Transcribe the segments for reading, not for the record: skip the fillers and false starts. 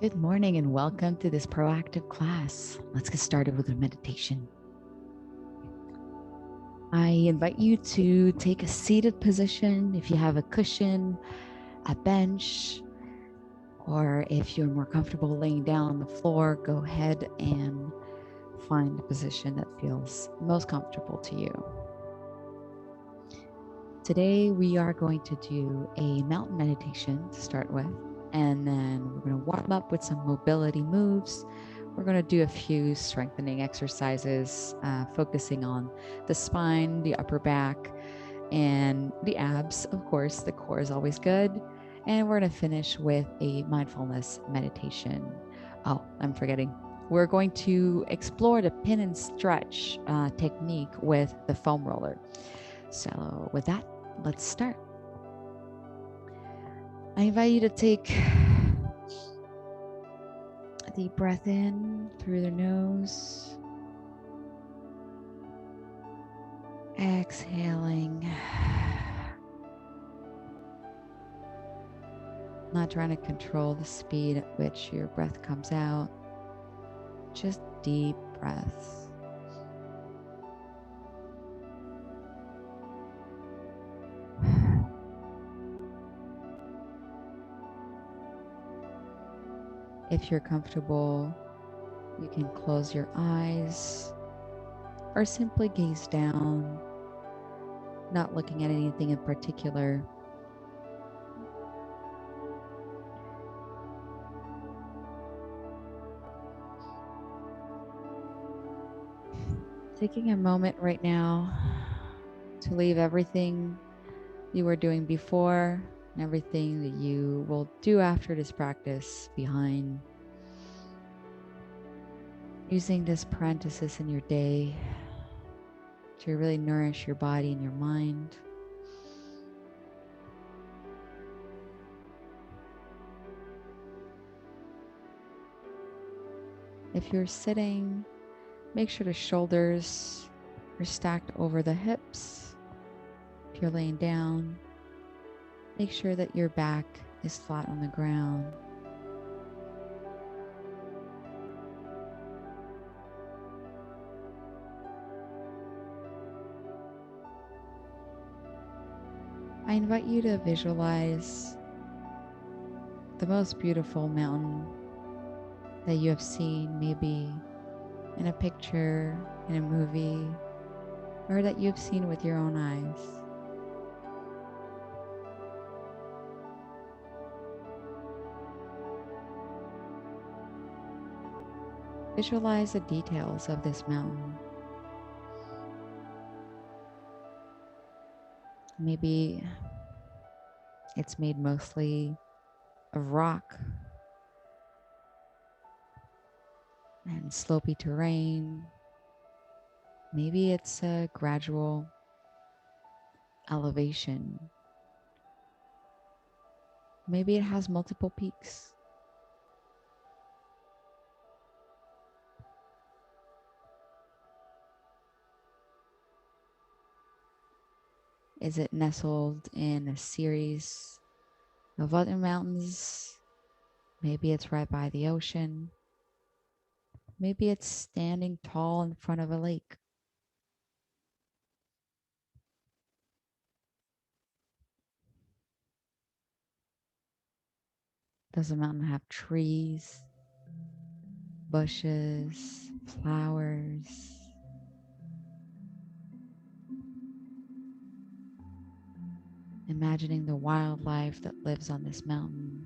Good morning and welcome to this proactive class. Let's get started with a meditation. I invite you to take a seated position if you have a cushion, a bench, or if you're more comfortable laying down on the floor, go ahead and find a position that feels most comfortable to you. Today, we are going to do a mountain meditation to start with, and then we're going to warm up with some mobility moves. We're going to do a few strengthening exercises, focusing on the spine, the upper back, and the abs. Of course, the core is always good. And we're going to finish with a mindfulness meditation. Oh, I'm forgetting. We're going to explore the pin and stretch technique with the foam roller. So with that, let's start. I invite you to take a deep breath in through the nose, exhaling, not trying to control the speed at which your breath comes out, just deep breaths. If you're comfortable, you can close your eyes or simply gaze down, not looking at anything in particular. Taking a moment right now to leave everything you were doing before and everything that you will do after this practice behind. Using this parenthesis in your day to really nourish your body and your mind. If you're sitting, make sure the shoulders are stacked over the hips. If you're laying down, make sure that your back is flat on the ground. I invite you to visualize the most beautiful mountain that you have seen, maybe in a picture, in a movie, or that you've seen with your own eyes. Visualize the details of this mountain. Maybe it's made mostly of rock and slopey terrain. Maybe it's a gradual elevation. Maybe it has multiple peaks. Is it nestled in a series of other mountains? Maybe it's right by the ocean. Maybe it's standing tall in front of a lake. Does the mountain have trees, bushes, flowers? Imagining the wildlife that lives on this mountain.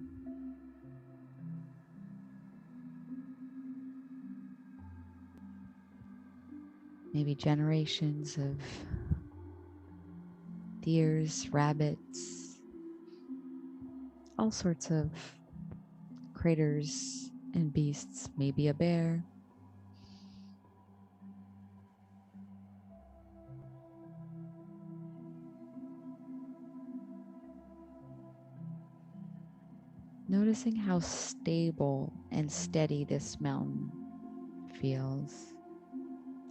Maybe generations of deers, rabbits, all sorts of critters and beasts, maybe a bear. Noticing how stable and steady this mountain feels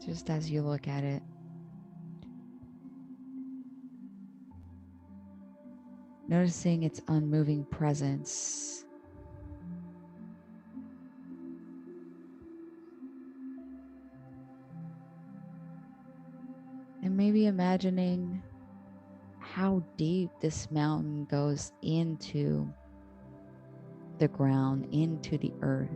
just as you look at it. Noticing its unmoving presence. maybe imagining how deep this mountain goes into the ground, into the earth.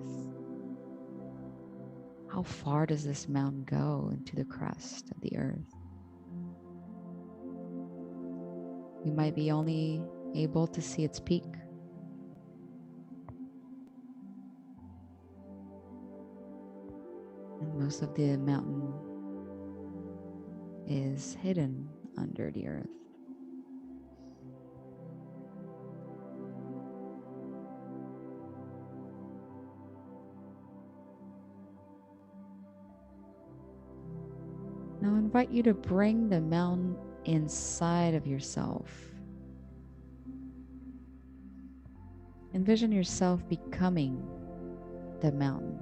How far does this mountain go into the crust of the earth? You might be only able to see its peak. And most of the mountain is hidden under the earth. Now I invite you to bring the mountain inside of yourself. Envision yourself becoming the mountain.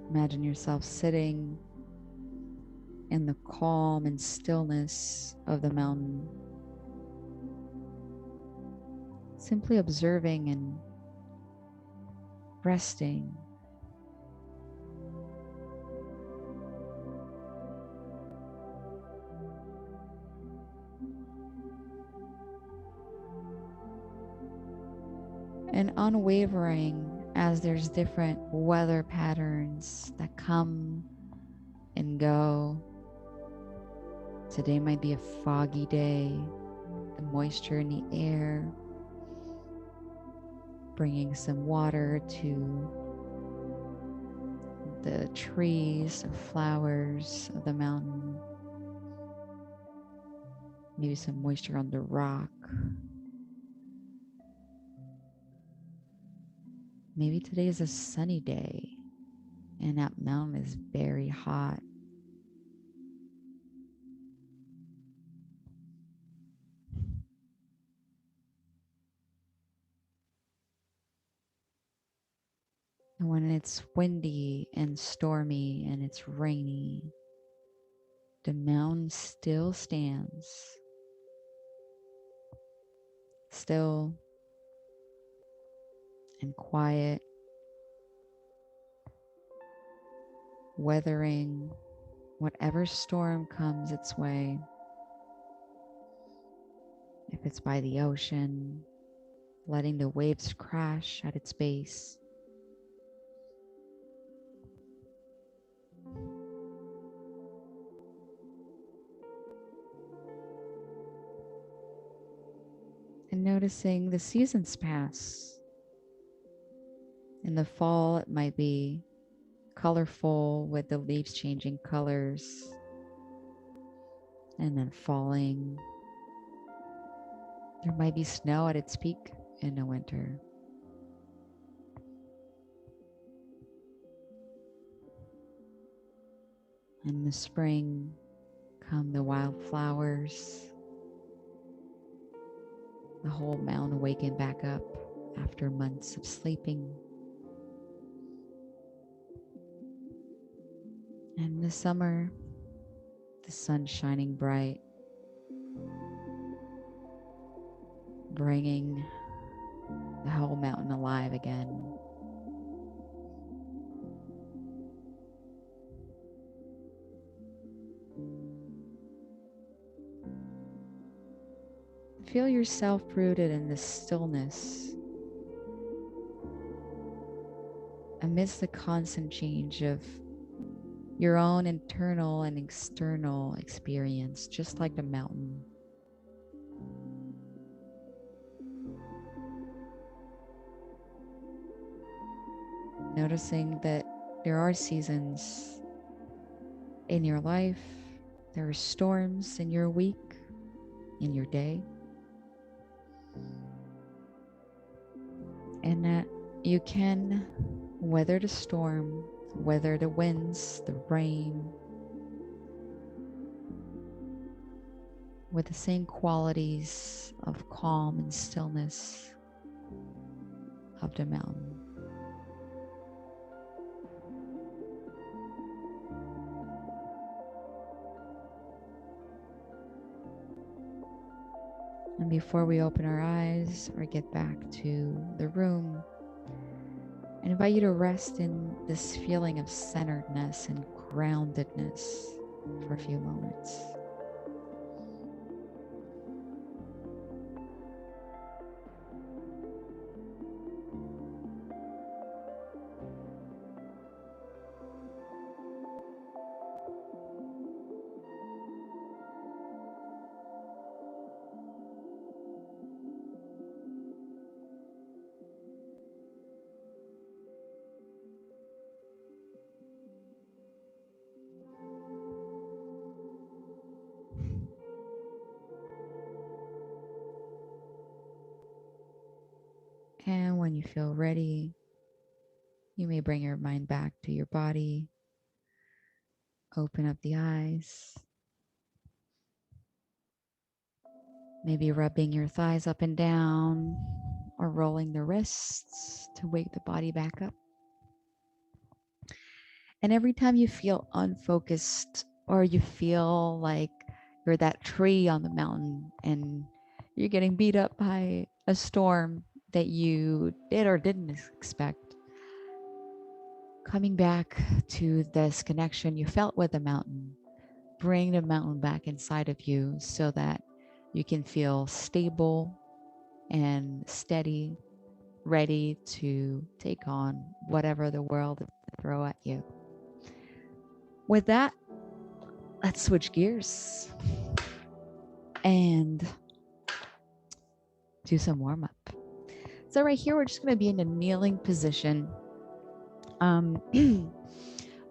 Imagine yourself sitting in the calm and stillness of the mountain, simply observing and resting. And unwavering as there's different weather patterns that come and go. Today might be a foggy day, the moisture in the air, bringing some water to the trees or flowers of the mountain. Maybe some moisture on the rock. Maybe today is a sunny day and that mountain is very hot. And when it's windy and stormy and it's rainy, the mountain still stands, still and quiet, weathering whatever storm comes its way. If it's by the ocean, letting the waves crash at its base. And noticing the seasons pass. In the fall, it might be colorful with the leaves changing colors and then falling. There might be snow at its peak in the winter. In the spring come the wildflowers. The whole mountain waking back up after months of sleeping. And in the summer, the sun shining bright, bringing the whole mountain alive again. Feel yourself rooted in this stillness amidst the constant change of your own internal and external experience, just like the mountain. Noticing that there are seasons in your life, there are storms in your week, in your day, and that you can weather the storm, weather the winds, the rain, with the same qualities of calm and stillness of the mountain. And before we open our eyes or get back to the room, I invite you to rest in this feeling of centeredness and groundedness for a few moments. And when you feel ready, you may bring your mind back to your body. Open up the eyes. Maybe rubbing your thighs up and down or rolling the wrists to wake the body back up. And every time you feel unfocused or you feel like you're that tree on the mountain and you're getting beat up by a storm that you did or didn't expect, coming back to this connection you felt with the mountain, bring the mountain back inside of you so that you can feel stable and steady, ready to take on whatever the world throw at you. With that, let's switch gears and do some warm up. So right here, we're just going to be in a kneeling position. We're going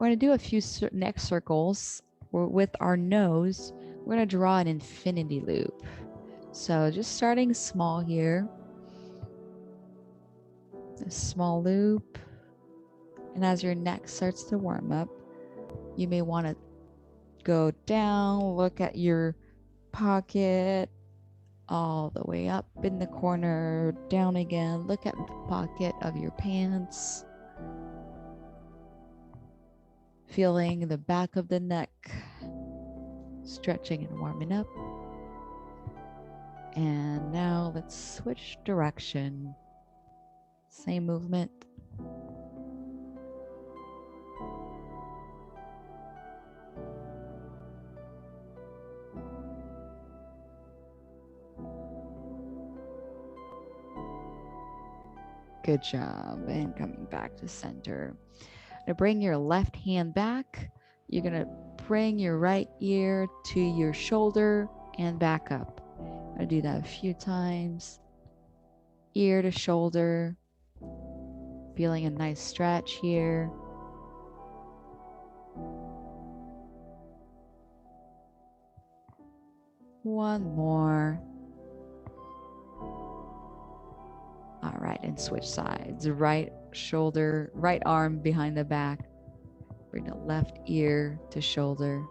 to do a few neck circles with our nose. We're going to draw an infinity loop. So just starting small here, a small loop. And as your neck starts to warm up, you may want to go down, look at your pocket, all the way up in the corner, down again, look at the pocket of your pants, feeling the back of the neck, stretching and warming up. And now let's switch direction. Same movement. Good job. And coming back to center. Now bring your left hand back. You're going to bring your right ear to your shoulder and back up. I'm going to do that a few times. Ear to shoulder. Feeling a nice stretch here. One more. All right, and switch sides. Right shoulder, right arm behind the back. Bring the left ear to shoulder.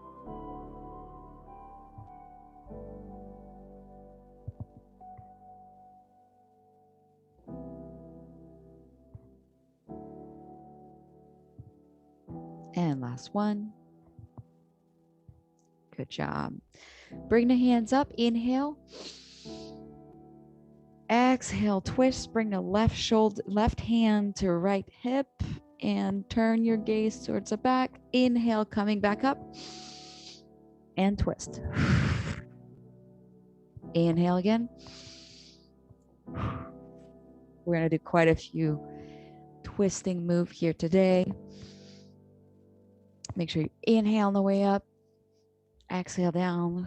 And last one. Good job. Bring the hands up. Inhale. Exhale, twist. Bring the left shoulder, left hand to right hip and turn your gaze towards the back. Inhale, coming back up and twist. Inhale again. We're going to do quite a few twisting move here today. Make sure you inhale on the way up. Exhale down.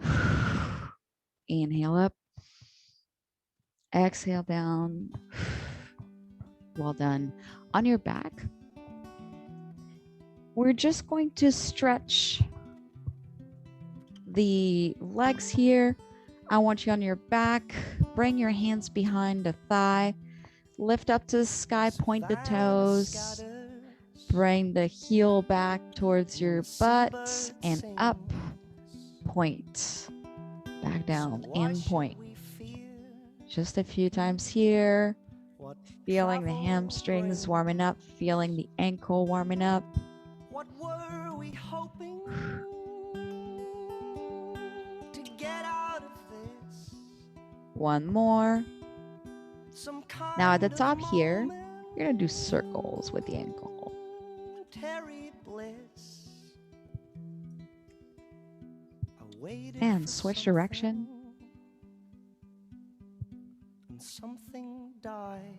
Inhale up. Exhale down. Well done. On your back, we're just going to stretch the legs here. I want you on your back. Bring your hands behind the thigh. Lift up to the sky, point the toes. Bring the heel back towards your butt and up. Point. Back down and point. Just a few times here. Feeling the hamstrings warming up. Feeling the ankle warming up. What were we hoping to get out of this? One more. Some Now at the kind of top here, moment, you're gonna do circles with the ankle. momentary bliss. I waited And for switch direction. something, and something died.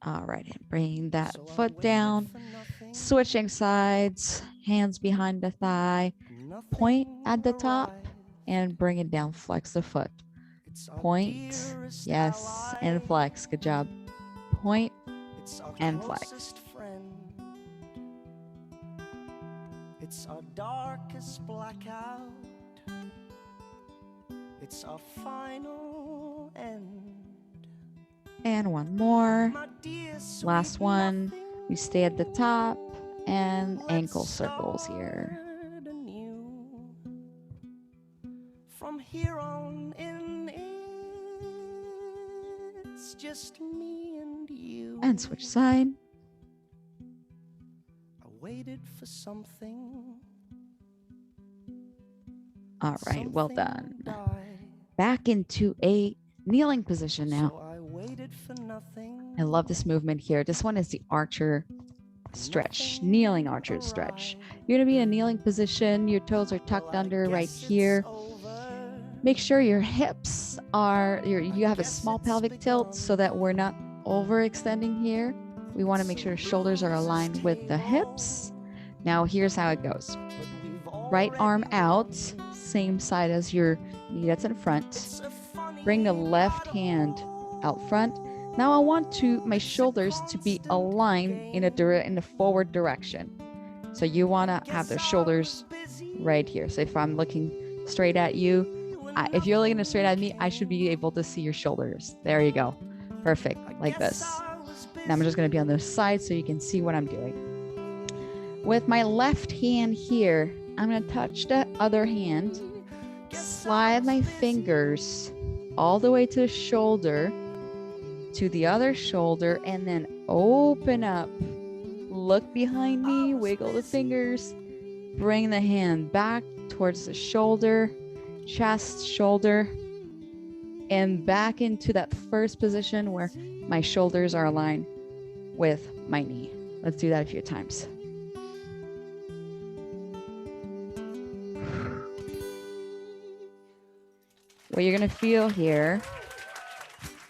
All right, and bring that So I foot waited down. for nothing, Switching sides, hands behind the thigh. Point nothing at the top arrived. and bring it down. Flex the foot. It's our Point. dearest Yes, ally. and flex. Good job. Point It's our and flex. closest friend. It's our darkest blackout. It's our final end. And one more. My dear sweet Last one. nothing, We stay at the top and let's ankle circles here. start anew. From here on in, it's just me and you. And switch side. I waited for something. All right, well Something done. died. Back into a kneeling position now. So I waited for nothing. I love this movement here. This one is the archer stretch, kneeling archer stretch. You're gonna be in a kneeling position. Your toes are tucked under right here. Make sure your hips are, you have a small pelvic tilt so that we're not overextending here. We want to make sure shoulders are aligned with the hips. Now here's how it goes. Right arm out, same side as your knee that's in front. Bring the left hand out front. Now I want my shoulders to be aligned in a forward direction. So you want to have the shoulders right here. So if I'm looking straight at you, if you're looking straight at me, I should be able to see your shoulders. There you go. Perfect, like this. Now I'm just going to be on the side so you can see what I'm doing. With my left hand here, I'm going to touch the other hand, slide my fingers all the way to the shoulder, to the other shoulder, and then open up. Look behind me, wiggle the fingers, bring the hand back towards the shoulder, chest, shoulder, and back into that first position where my shoulders are aligned with my knee. Let's do that a few times. What you're gonna feel here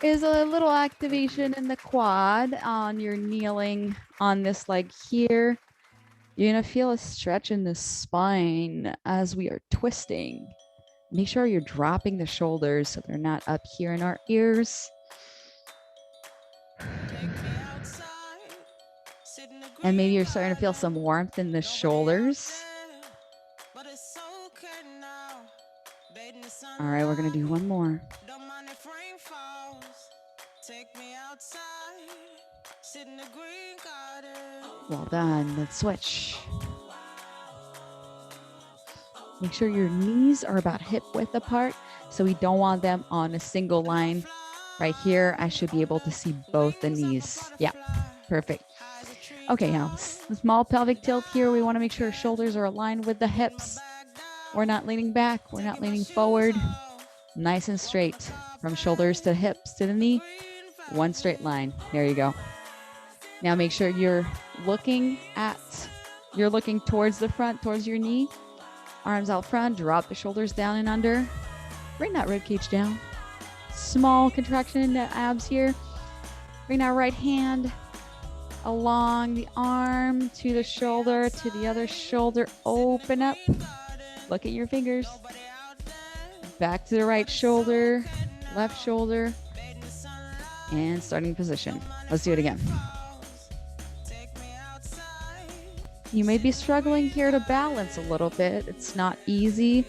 is a little activation in the quad on your kneeling on this leg here. You're gonna feel a stretch in the spine as we are twisting. Make sure you're dropping the shoulders so they're not up here in our ears. And maybe you're starting to feel some warmth in the shoulders. All right, we're gonna do one more. Well done, let's switch. Make sure your knees are about hip width apart, so we don't want them on a single line. Right here, I should be able to see both the knees. Yeah, perfect. Okay, now small pelvic tilt here. We want to make sure shoulders are aligned with the hips. We're not leaning back, we're not leaning forward. Nice and straight from shoulders to hips to the knee. One straight line. There you go. Now make sure you're looking towards the front, towards your knee. Arms out front, drop the shoulders down and under. Bring that rib cage down. Small contraction in the abs here. Bring that right hand along the arm to the shoulder, to the other shoulder. Open up. Look at your fingers. Back to the right shoulder, left shoulder, and starting position. Let's do it again. You may be struggling here to balance a little bit. It's not easy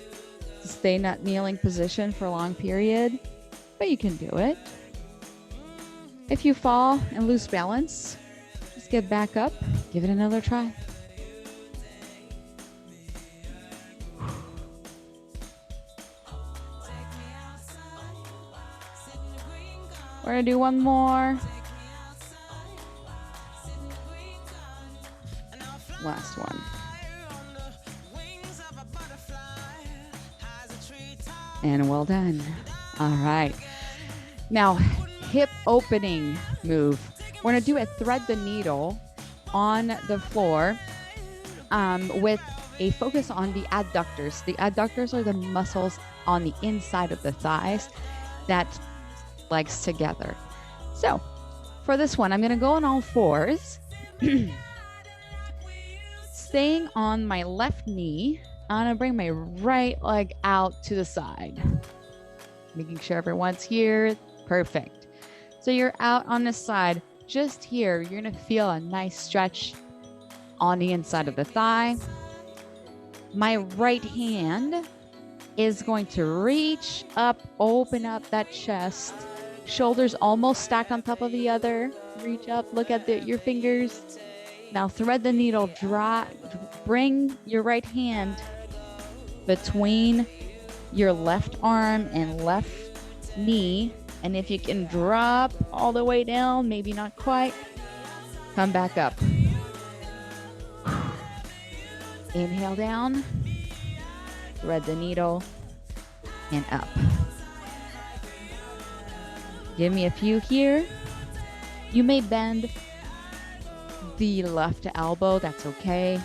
to stay in that kneeling position for a long period, but you can do it. If you fall and lose balance, just get back up, give it another try. We're gonna do one more. Last one. And well done. All right. Now, hip opening move. We're going to do a thread the needle on the floor with a focus on the adductors. The adductors are the muscles on the inside of the thighs that legs together. So for this one, I'm going to go on all fours, staying on my left knee. I'm going to bring my right leg out to the side, making sure everyone's here. Perfect. So you're out on the side. Just here, you're going to feel a nice stretch on the inside of the thigh. My right hand is going to reach up, open up that chest. Shoulders almost stacked on top of the other. Reach up, look at your fingers. Now thread the needle, bring your right hand between your left arm and left knee. And if you can drop all the way down, maybe not quite, come back up. Inhale down, thread the needle, and up. Give me a few here. You may bend the left elbow, that's okay.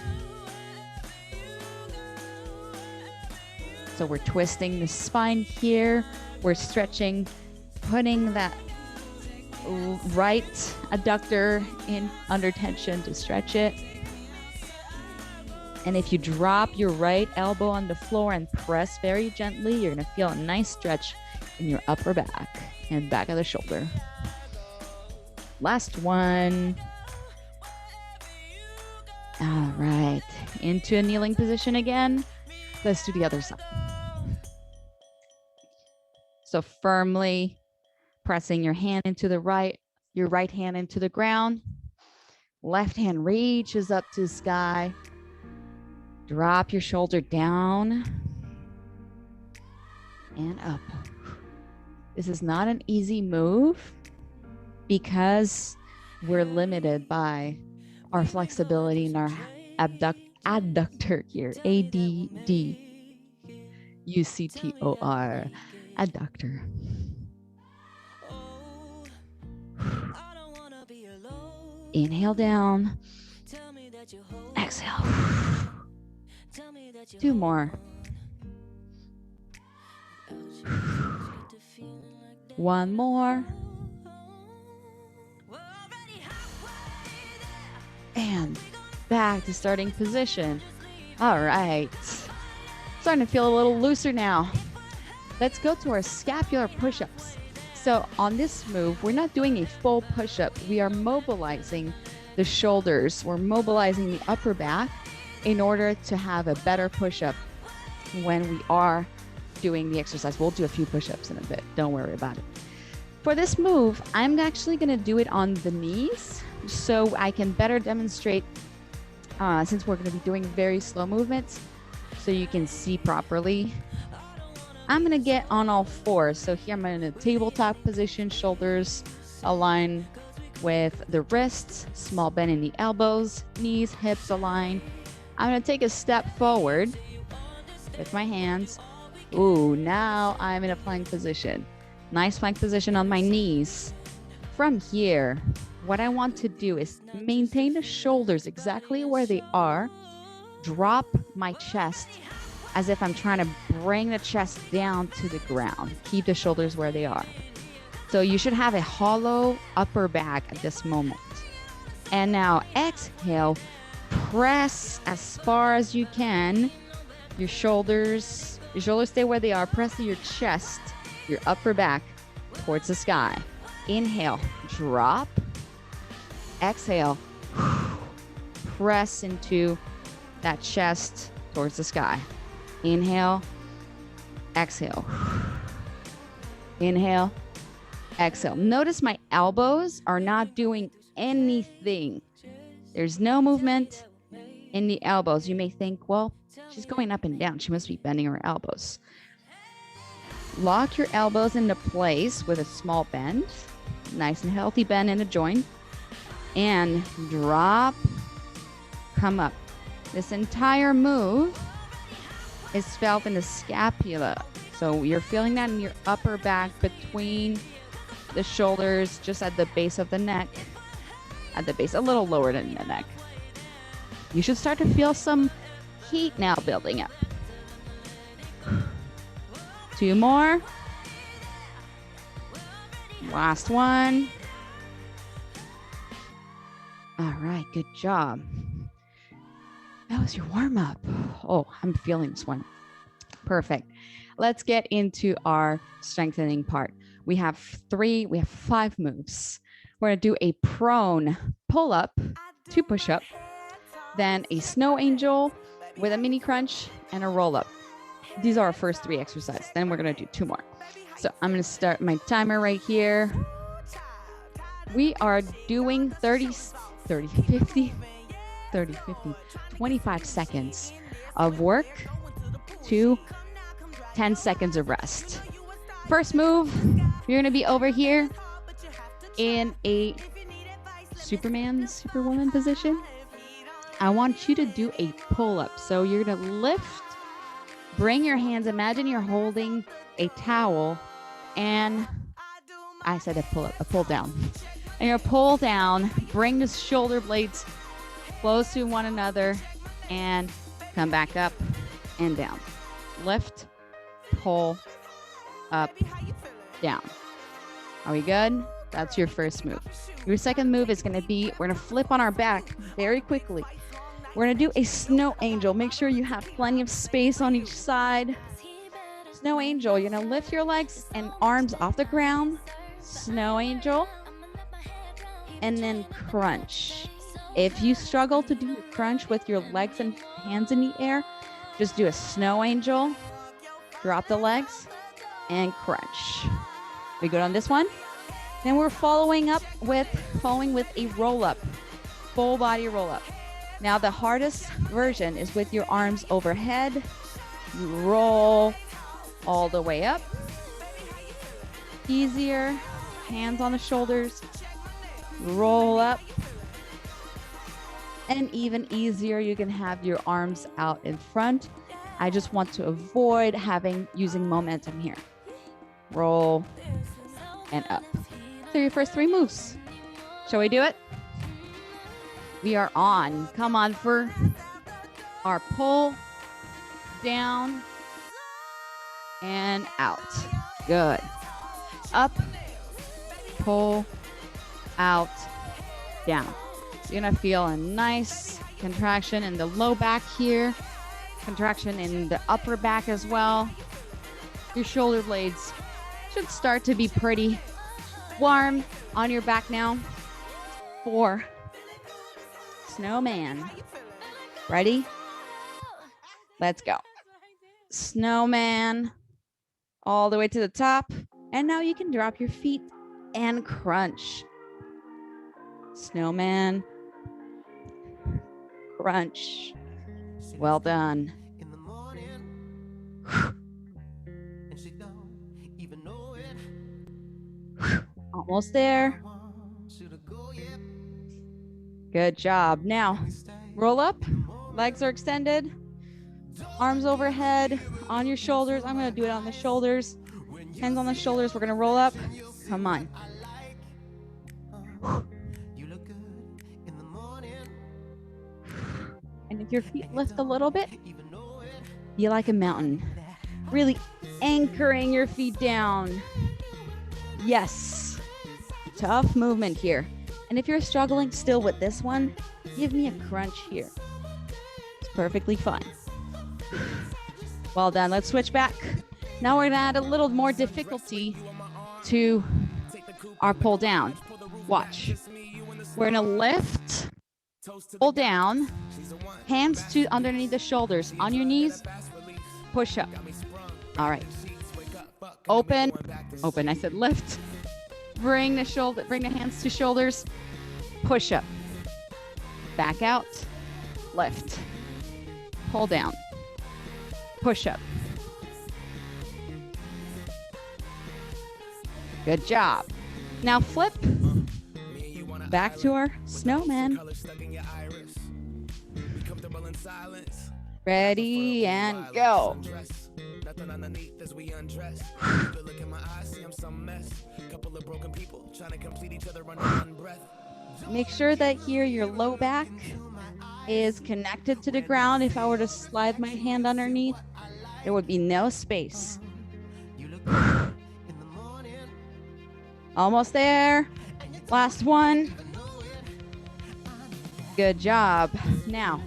So we're twisting the spine here. We're stretching, putting that right adductor in under tension to stretch it. And if you drop your right elbow on the floor and press very gently, you're going to feel a nice stretch in your upper back and back of the shoulder. Last one. All right. Into a kneeling position again. Let's do the other side. So firmly pressing your hand into the right, your right hand into the ground. Left hand reaches up to the sky. Drop your shoulder down and up. This is not an easy move because we're limited by our flexibility in our adductor here. ADDUCTOR, adductor. Inhale down. Exhale. 2 more. 1 more. And back to starting position. All right. Starting to feel a little looser now. Let's go to our scapular push-ups. So on this move, we're not doing a full push-up. We are mobilizing the shoulders. We're mobilizing the upper back in order to have a better push-up when we are doing the exercise. We'll do a few push-ups in a bit. Don't worry about it. For this move, I'm actually going to do it on the knees so I can better demonstrate, since we're going to be doing very slow movements, so you can see properly. I'm going to get on all fours. So here I'm in a tabletop position, shoulders align with the wrists, small bend in the elbows, knees, hips align. I'm going to take a step forward with my hands. Ooh, now I'm in a plank position. Nice plank position on my knees. From here, what I want to do is maintain the shoulders exactly where they are. Drop my chest as if I'm trying to bring the chest down to the ground. Keep the shoulders where they are. So you should have a hollow upper back at this moment. And now exhale, press as far as you can. Your shoulders stay where they are. Press your chest, your upper back towards the sky. Inhale, drop. Exhale, press into that chest towards the sky. Inhale, exhale. Inhale, exhale. Notice my elbows are not doing anything. There's no movement in the elbows. You may think, well, she's going up and down. She must be bending her elbows. Lock your elbows into place with a small bend. Nice and healthy bend in the joint. And drop, come up. This entire move is felt in the scapula. So you're feeling that in your upper back between the shoulders, just at the base of the neck, at the base, a little lower than the neck. You should start to feel some heat now building up. 2 more. Last one. All right, good job. That was your warm up. Oh, I'm feeling this one. Perfect. Let's get into our strengthening part. We have 5 moves. We're going to do a prone pull up, 2 push up, then a snow angel with a mini crunch and a roll up. These are our first 3 exercises. Then we're going to do 2 more. So I'm going to start my timer right here. We are doing 25 seconds of work to 10 seconds of rest. First move, you're going to be over here in a Superwoman position. I want you to do a pull-up. So you're going to lift, bring your hands, imagine you're holding a towel, and I said a pull-up, a pull down. And you're going to pull down, bring the shoulder blades close to one another, and come back up and down. Lift, pull, up, down. Are we good? That's your first move. Your second move is going to be, we're going to flip on our back very quickly. We're going to do a snow angel. Make sure you have plenty of space on each side. Snow angel, you're going to lift your legs and arms off the ground. Snow angel. And then crunch. If you struggle to do crunch with your legs and hands in the air, just do a snow angel. Drop the legs and crunch. We good on this one? Then we're following with a roll up, full body roll up. Now the hardest version is with your arms overhead. You roll all the way up. Easier, hands on the shoulders, roll up. And even easier, you can have your arms out in front. I just want to avoid using momentum here. Roll and up. So your first 3 moves. Shall we do it? We are on. Come on for our pull, down, and out. Good. Up, pull, out, down. You're going to feel a nice contraction in the low back here, contraction in the upper back as well. Your shoulder blades should start to be pretty warm on your back now. 4. Snowman. Ready? Let's go. Snowman all the way to the top. And now you can drop your feet and crunch. Snowman. Crunch. Well done. Almost there. Good job. Now, roll up. Legs are extended. Arms overhead on your shoulders. I'm going to do it on the shoulders. Hands on the shoulders. We're going to roll up. Come on. And if your feet lift a little bit, be like a mountain. Really anchoring your feet down. Yes. Tough movement here. And if you're struggling still with this one, give me a crunch here. It's perfectly fine. Well done. Let's switch back. Now we're going to add a little more difficulty to our pull down. Watch. We're going to lift, pull down, hands to underneath the shoulders. On your knees, push up. All right. Open. I said lift. Bring the hands to shoulders. Push up. Back out. Lift. Pull down. Push up. Good job. Now flip. Back to our snowman. Ready and go. nothing underneath as we undress. Take a look in my eyes, see I'm some mess. Couple of broken people trying to complete each other under one breath. Make sure that here your low back is connected to the ground. If I were to slide my hand underneath, there would be no space. Almost there. Last one. Good job. Now,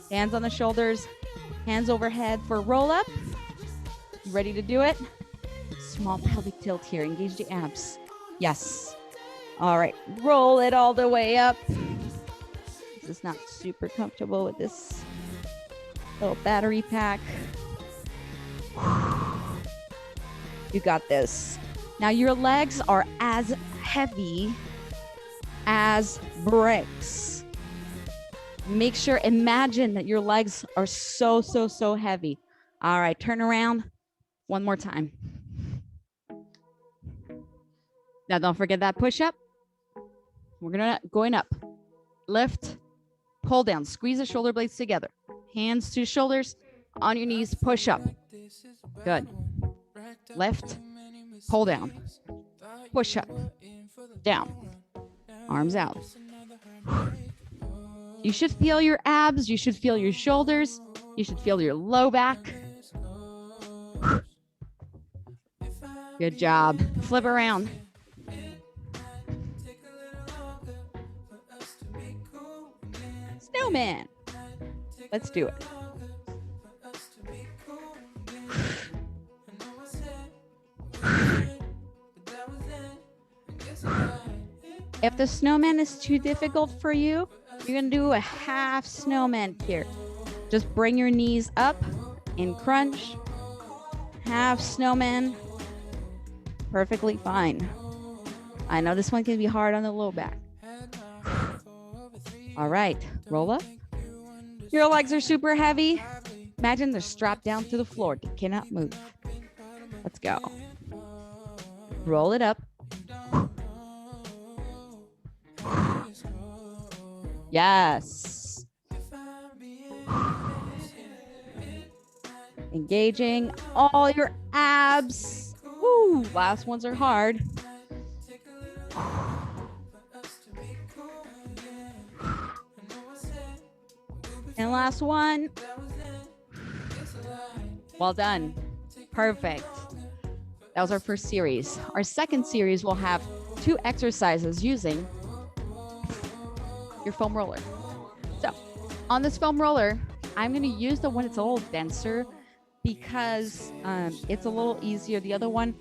hands on the shoulders, hands overhead for roll up. You ready to do it? Small pelvic tilt here. Engage the abs. Yes. All right. Roll it all the way up. This is not super comfortable with this little battery pack. You got this. Now your legs are as heavy as bricks. Make sure, imagine that your legs are so heavy. All right, turn around one more time. Now don't forget that push up. We're going up. Lift, pull down, squeeze the shoulder blades together. Hands to shoulders, on your knees, push up. Good. Lift, pull down, push up, down, arms out. You should feel your abs, you should feel your shoulders, you should feel your low back. Good job. Flip around. Snowman. Let's do it. If the snowman is too difficult for you, you're going to do a half snowman here. Just bring your knees up and crunch. Half snowman. Perfectly fine. I know this one can be hard on the low back. All right, roll up. Your legs are super heavy. Imagine they're strapped down to the floor. They cannot move. Let's go. Roll it up. Yes. Engaging all your abs. Woo, last ones are hard. And last one. Well done. Perfect. That was our first series. Our second series will have 2 exercises using your foam roller. So on this foam roller, I'm going to use the one that's a little denser because it's a little easier. The other one,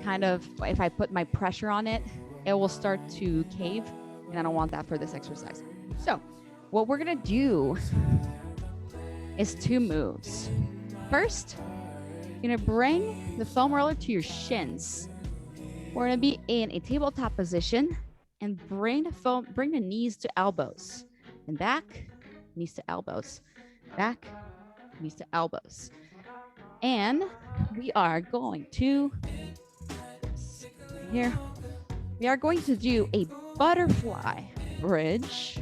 kind of, if I put my pressure on it, it will start to cave, and I don't want that for this exercise. So what we're going to do is 2 moves. First, you're going to bring the foam roller to your shins. We're going to be in a tabletop position and bring the knees to elbows and back, knees to elbows, back, knees to elbows. And we are going to, here, we are going to do a butterfly bridge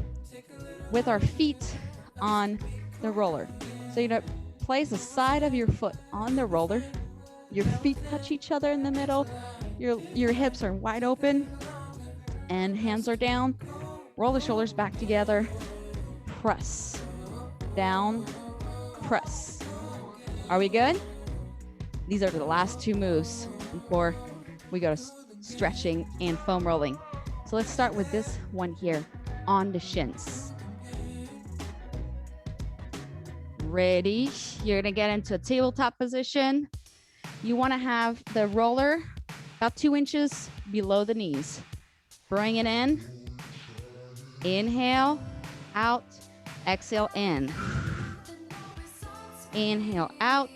with our feet on the roller. So you're going to place the side of your foot on the roller. Your feet touch each other in the middle. Your hips are wide open and hands are down. Roll the shoulders back together. Press. Down. Press. Are we good? These are the last 2 moves before we go to stretching and foam rolling. So let's start with this one here on the shins. Ready? You're going to get into a tabletop position. You want to have the roller about 2 inches below the knees. Bring it in. Inhale, out, exhale in. Inhale out,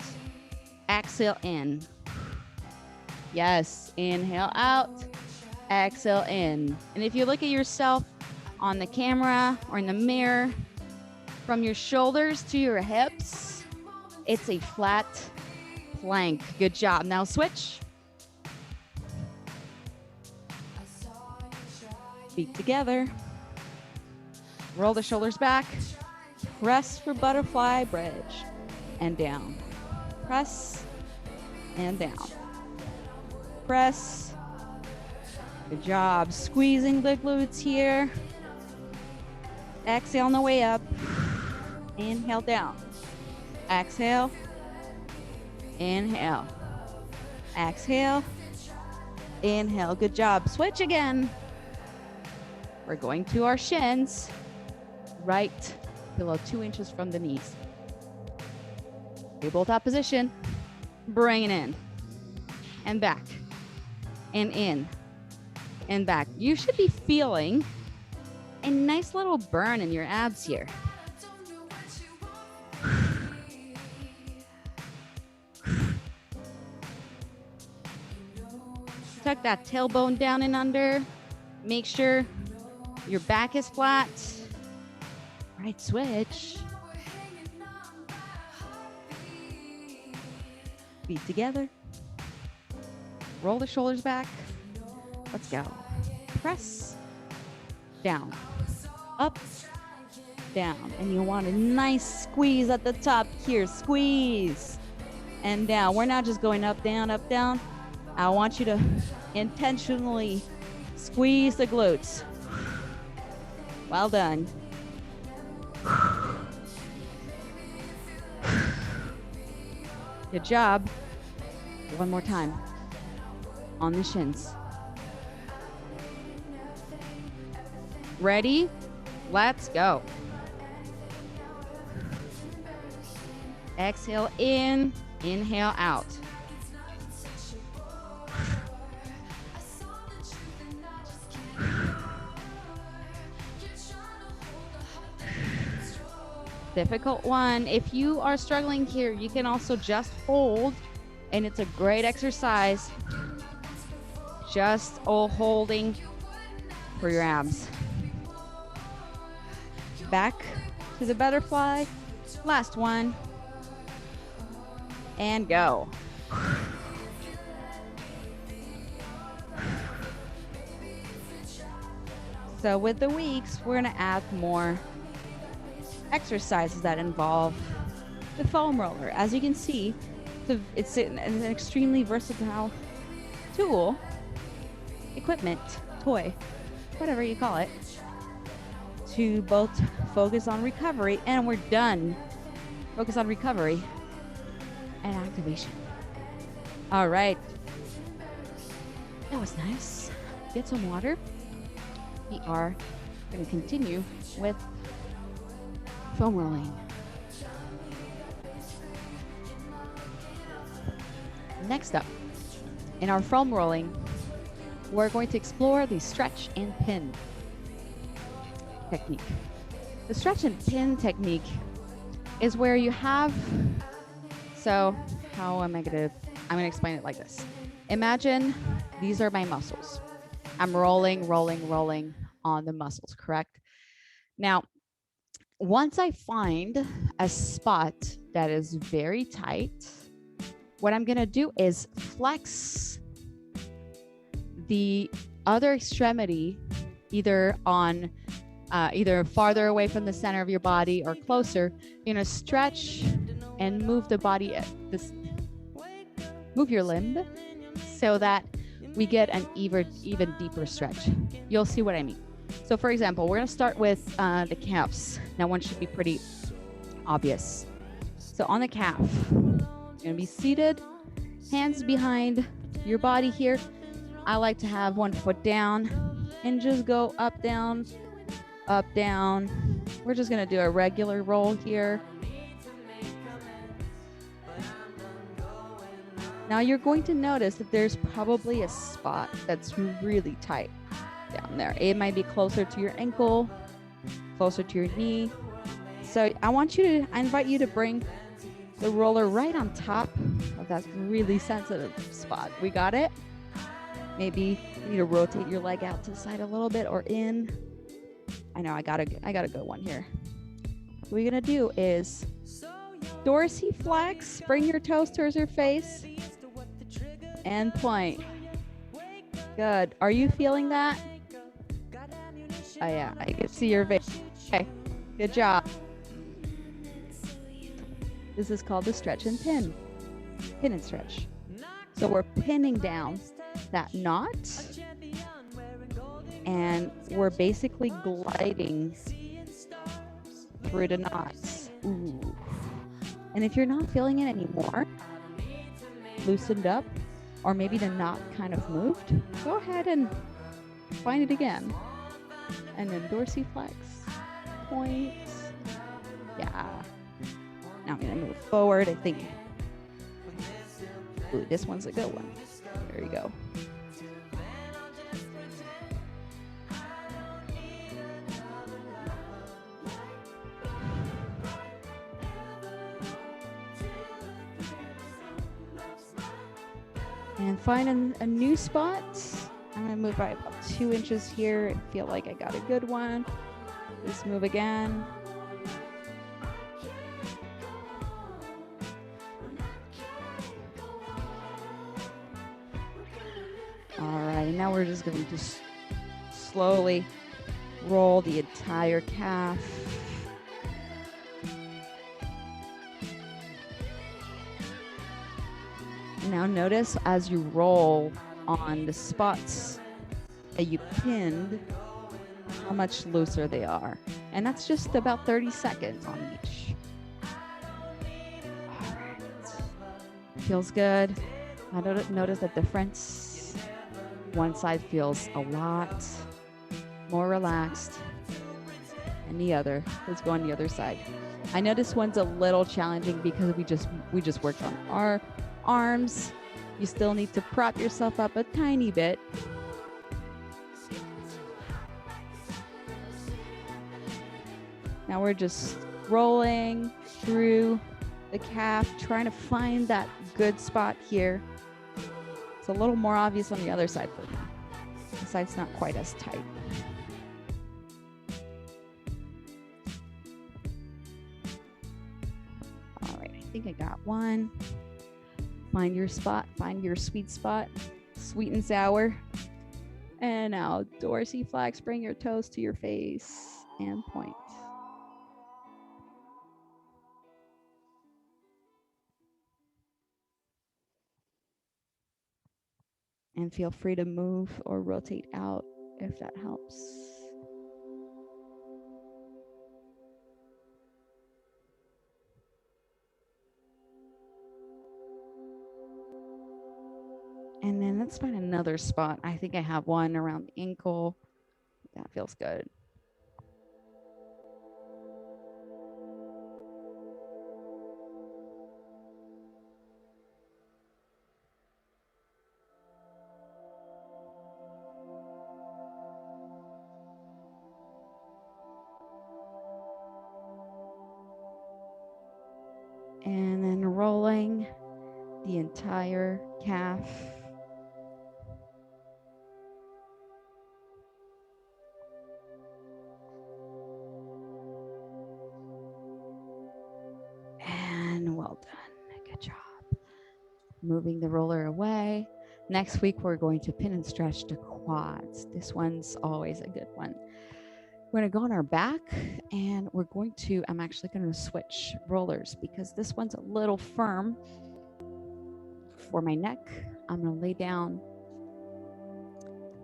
exhale in. Yes, inhale out, exhale in. And if you look at yourself on the camera or in the mirror, from your shoulders to your hips, it's a flat plank. Good job. Now switch. Feet together. Roll the shoulders back. Press for butterfly bridge. And down. Press and down. Press. Good job. Squeezing the glutes here. Exhale on the way up. Inhale down. Exhale. Inhale. Exhale. Inhale. Good job. Switch again. We're going to our shins. Right below 2 inches from the knees. Tabletop position. Bring it in. And back. And in. And back. You should be feeling a nice little burn in your abs here. Tuck that tailbone down and under. Make sure your back is flat. Right switch. Feet together. Roll the shoulders back. Let's go. Press. Down. Up. Down. And you want a nice squeeze at the top here. Squeeze. And down. We're not just going up, down, up, down. I want you to intentionally squeeze the glutes. Well done. Good job. One more time. On the shins. Ready? Let's go. Exhale in, inhale out. Difficult one. If you are struggling here, you can also just hold, and it's a great exercise. Just all holding for your abs. Back to the butterfly. Last one. And go. So with the weeks, we're gonna add more exercises that involve the foam roller. As you can see, it's an extremely versatile tool, equipment, toy, whatever you call it, to both focus on recovery, and we're done. Focus on recovery and activation. All right. That was nice. Get some water. We are going to continue with foam rolling. Next up, in our foam rolling, we're going to explore the stretch and pin technique. The stretch and pin technique is where you have, so how am I going to, I'm going to explain it like this. Imagine these are my muscles. I'm rolling on the muscles, correct? Now, once I find a spot that is very tight, what I'm going to do is flex the other extremity either farther away from the center of your body or closer. You're going to stretch and move the body, move your limb so that we get an even deeper stretch. You'll see what I mean. So for example, we're going to start with the calves. Now one should be pretty obvious. So on the calf, you're going to be seated, hands behind your body here. I like to have one foot down and just go up, down, up, down. We're just going to do a regular roll here. Now you're going to notice that there's probably a spot that's really tight down there. It might be closer to your ankle, closer to your knee. So I invite you to bring the roller right on top of that really sensitive spot. We got it? Maybe you need to rotate your leg out to the side a little bit or in. I know I got a good one here. What we're gonna do is dorsiflex, bring your toes towards your face, and point. Good. Are you feeling that? Oh yeah, I can see your face. Okay, good job. This is called the stretch and pin. Pin and stretch. So we're pinning down that knot and we're basically gliding through the knots. Ooh. And if you're not feeling it anymore, loosened up, or maybe the knot kind of moved, go ahead and find it again. And then dorsiflex, point. Yeah. Now I'm gonna move forward. I think, ooh, this one's a good one. There you go. And find a new spot. I'm gonna move by about 2 inches here and feel like I got a good one. Just move again. All right, now we're just going to slowly roll the entire calf. Now notice as you roll on the spots that you pinned, how much looser they are. And that's just about 30 seconds on each. All right. Feels good. I notice the difference. One side feels a lot more relaxed, and the other, let's go on the other side. I know this one's a little challenging because we just worked on our arms. You still need to prop yourself up a tiny bit. Now we're just rolling through the calf, trying to find that good spot here. It's a little more obvious on the other side for me. This side's not quite as tight. All right, I think I got one. Find your spot, find your sweet spot, sweet and sour. And now dorsiflex, bring your toes to your face and point. And feel free to move or rotate out if that helps. And then let's find another spot. I think I have one around the ankle. That feels good. And then rolling the entire calf. And well done. Good job. Moving the roller away. Next week, we're going to pin and stretch the quads. This one's always a good one. We're going to go on our back and I'm actually going to switch rollers because this one's a little firm for my neck. I'm going to lay down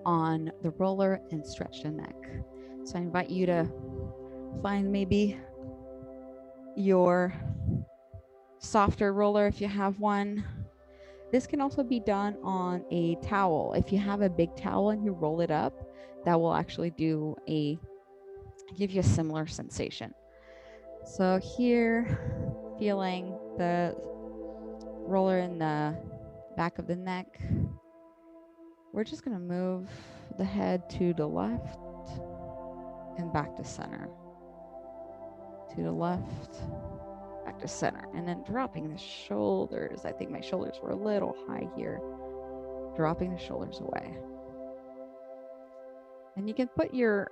on the roller and stretch the neck. So I invite you to find maybe your softer roller if you have one. This can also be done on a towel. If you have a big towel and you roll it up, that will actually give you a similar sensation. So here, feeling the roller in the back of the neck. We're just going to move the head to the left and back to center. To the left, back to center. And then dropping the shoulders. I think my shoulders were a little high here. Dropping the shoulders away. And you can put your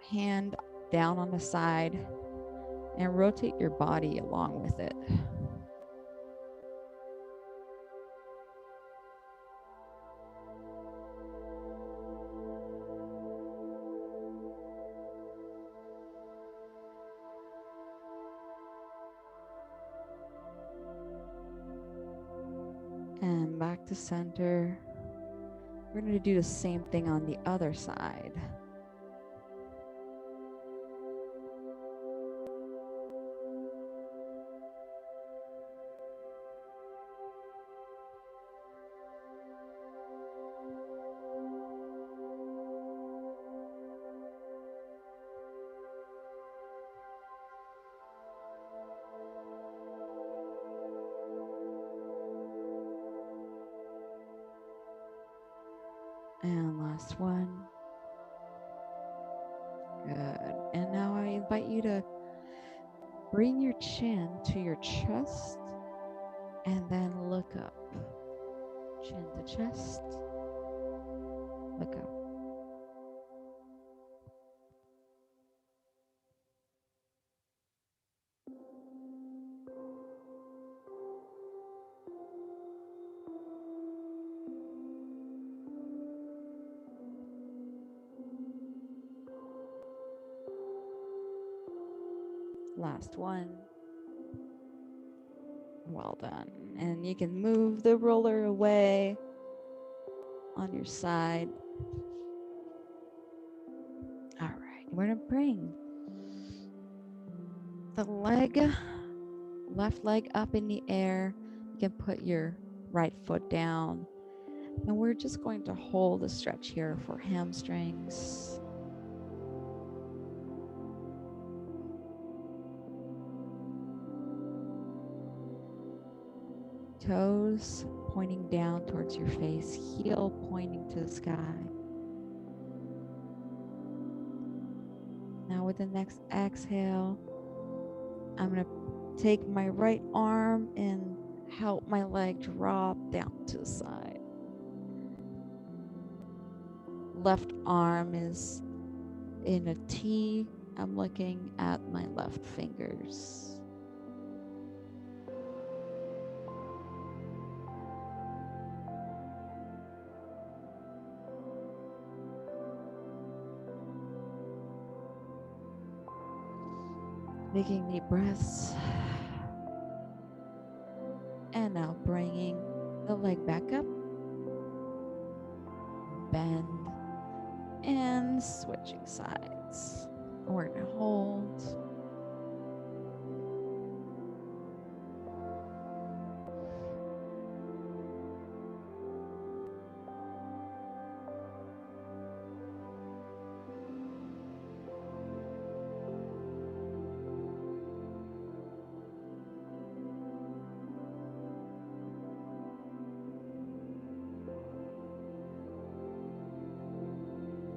hand down on the side and rotate your body along with it. And back to center. We're going to do the same thing on the other side. And last one. Good. And now I invite you to bring your chin to your chest and then look up. Chin to chest. Look up. Last one. Well done. And you can move the roller away on your side. All right, we're gonna bring the left leg up in the air. You can put your right foot down. And we're just going to hold a stretch here for hamstrings. Toes pointing down towards your face, heel pointing to the sky. Now with the next exhale, I'm going to take my right arm and help my leg drop down to the side. Left arm is in a T. I'm looking at my left fingers. Taking deep breaths. And now bringing the leg back up. Bend. And switching sides. We're going to hold.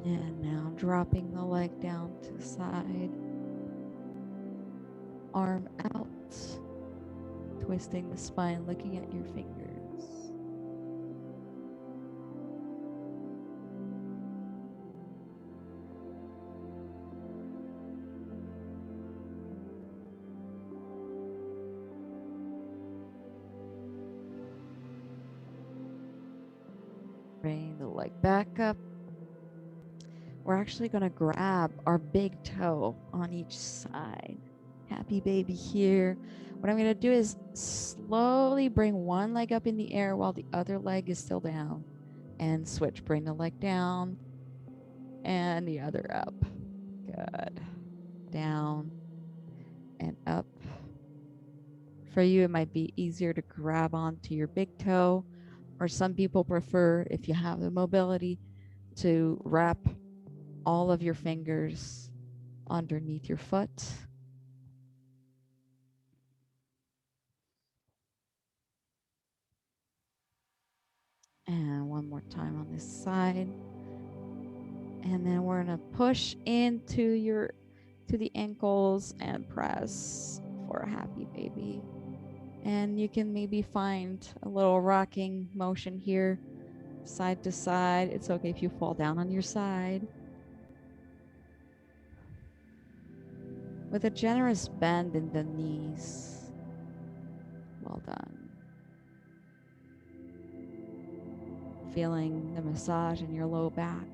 And now dropping the leg down to the side. Arm out. Twisting the spine, looking at your fingers. Bring the leg back up. We're actually going to grab our big toe on each side. Happy baby here. What I'm going to do is slowly bring one leg up in the air while the other leg is still down. And switch. Bring the leg down and the other up. Good. Down and up. For you, it might be easier to grab onto your big toe, or some people prefer, if you have the mobility, to wrap all of your fingers underneath your foot. And one more time on this side. And then we're gonna push into the ankles and press for a happy baby. And you can maybe find a little rocking motion here, side to side. It's okay if you fall down on your side. With a generous bend in the knees. Well done. Feeling the massage in your low back.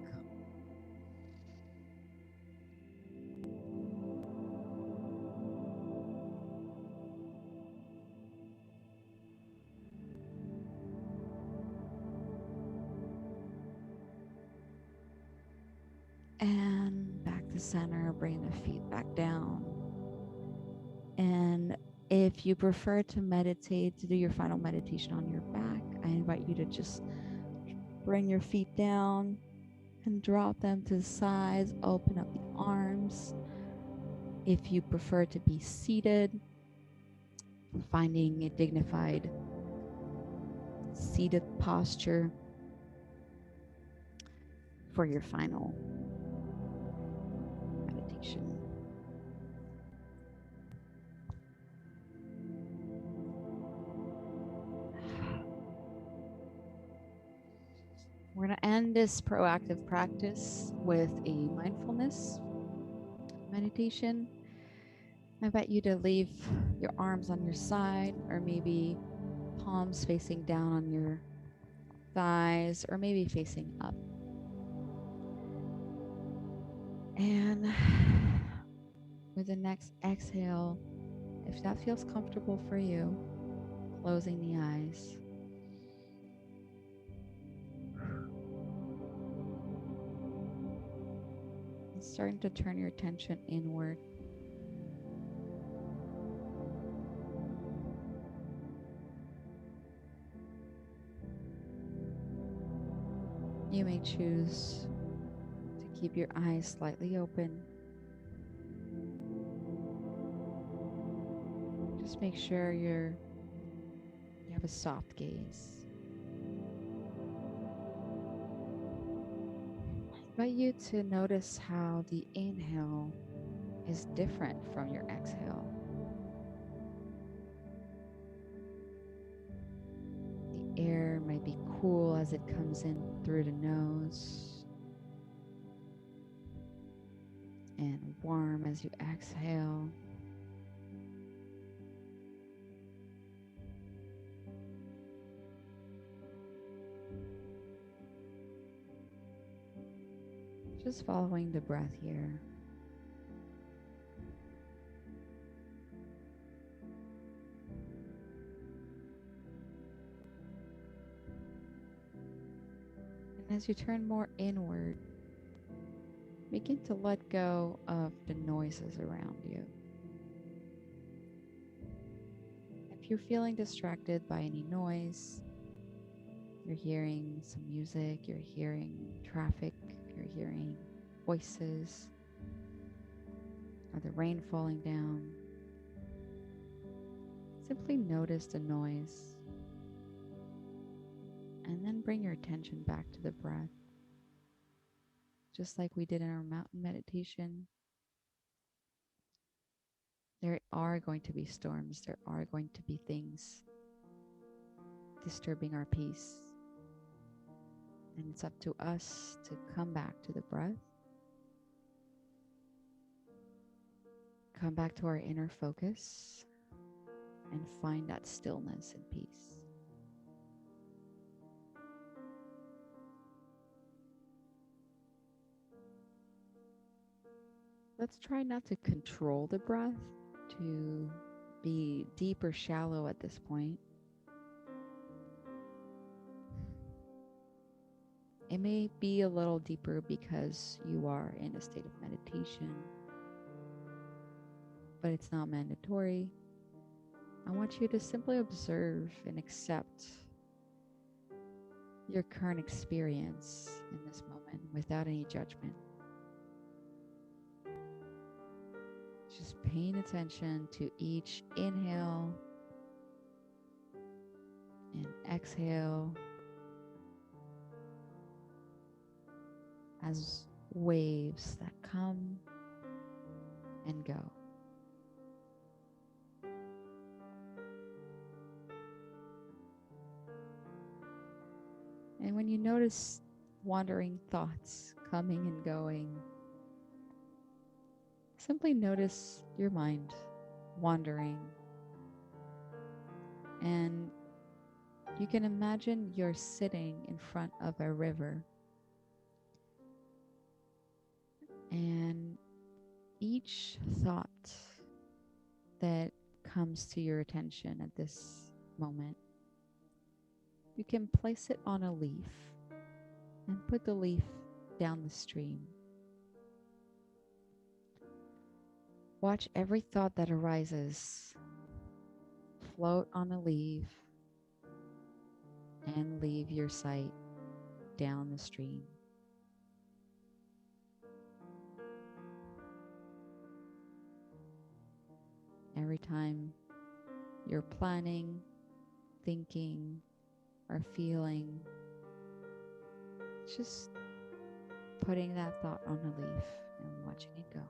And back to center, bring the feet back down. And if you prefer to meditate, to do your final meditation on your back, I invite you to just bring your feet down and drop them to the sides, open up the arms. If you prefer to be seated, finding a dignified seated posture for your final meditation. We're going to end this proactive practice with a mindfulness meditation. I invite you to leave your arms on your side, or maybe palms facing down on your thighs, or maybe facing up. And with the next exhale, if that feels comfortable for you, closing the eyes. And starting to turn your attention inward. You may choose to keep your eyes slightly open. Just make sure you have a soft gaze. I invite you to notice how the inhale is different from your exhale. The air might be cool as it comes in through the nose and warm as you exhale. Just following the breath here. And as you turn more inward, begin to let go of the noises around you. If you're feeling distracted by any noise, you're hearing some music, you're hearing traffic, you're hearing voices, or the rain falling down, simply notice the noise and then bring your attention back to the breath. Just like we did in our mountain meditation, there are going to be storms, there are going to be things disturbing our peace. And it's up to us to come back to the breath, come back to our inner focus, and find that stillness and peace. Let's try not to control the breath to be deep or shallow at this point. It may be a little deeper because you are in a state of meditation, but it's not mandatory. I want you to simply observe and accept your current experience in this moment without any judgment. Just paying attention to each inhale and exhale as waves that come and go. And when you notice wandering thoughts coming and going, simply notice your mind wandering. And you can imagine you're sitting in front of a river. And each thought that comes to your attention at this moment, you can place it on a leaf and put the leaf down the stream. Watch every thought that arises float on a leaf and leave your sight down the stream. Every time you're planning, thinking, or feeling, just putting that thought on a leaf and watching it go.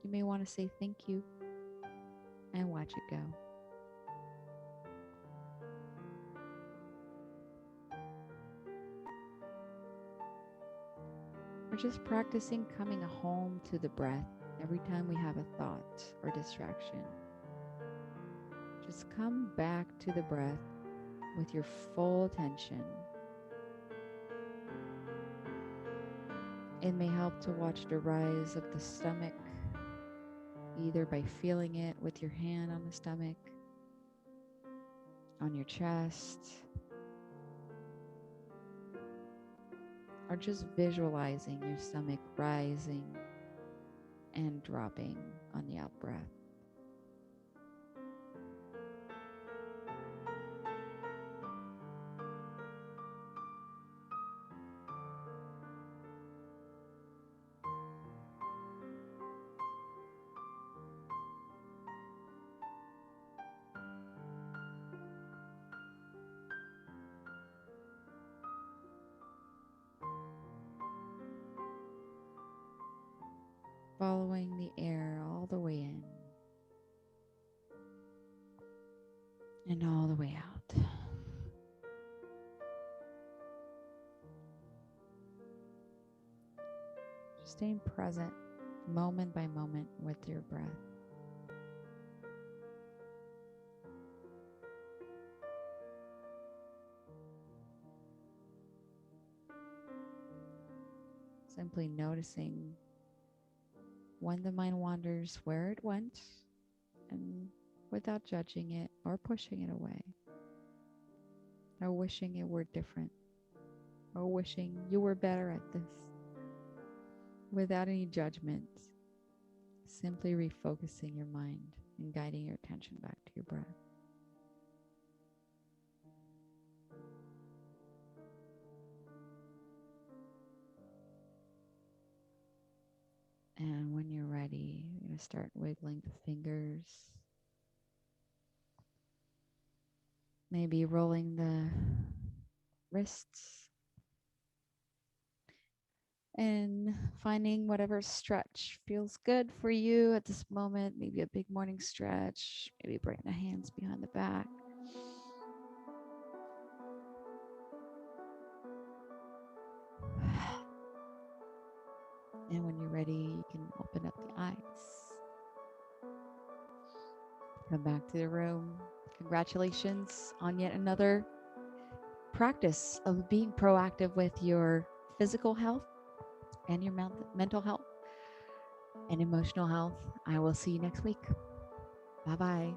You may want to say thank you and watch it go. We're just practicing coming home to the breath every time we have a thought or distraction. Just come back to the breath with your full attention. It may help to watch the rise of the stomach, either by feeling it with your hand on the stomach, on your chest, or just visualizing your stomach rising and dropping on the out breath. Following the air all the way in and all the way out. Just staying present moment by moment with your breath. Simply noticing when the mind wanders, where it went, and without judging it or pushing it away, or wishing it were different, or wishing you were better at this, without any judgment, simply refocusing your mind and guiding your attention back to your breath. And when you're ready, you're going to start wiggling the fingers. Maybe rolling the wrists. And finding whatever stretch feels good for you at this moment. Maybe a big morning stretch. Maybe bring the hands behind the back. And when you're ready, you can open up the eyes. Come back to the room. Congratulations on yet another practice of being proactive with your physical health and your mental health and emotional health. I will see you next week. Bye-bye.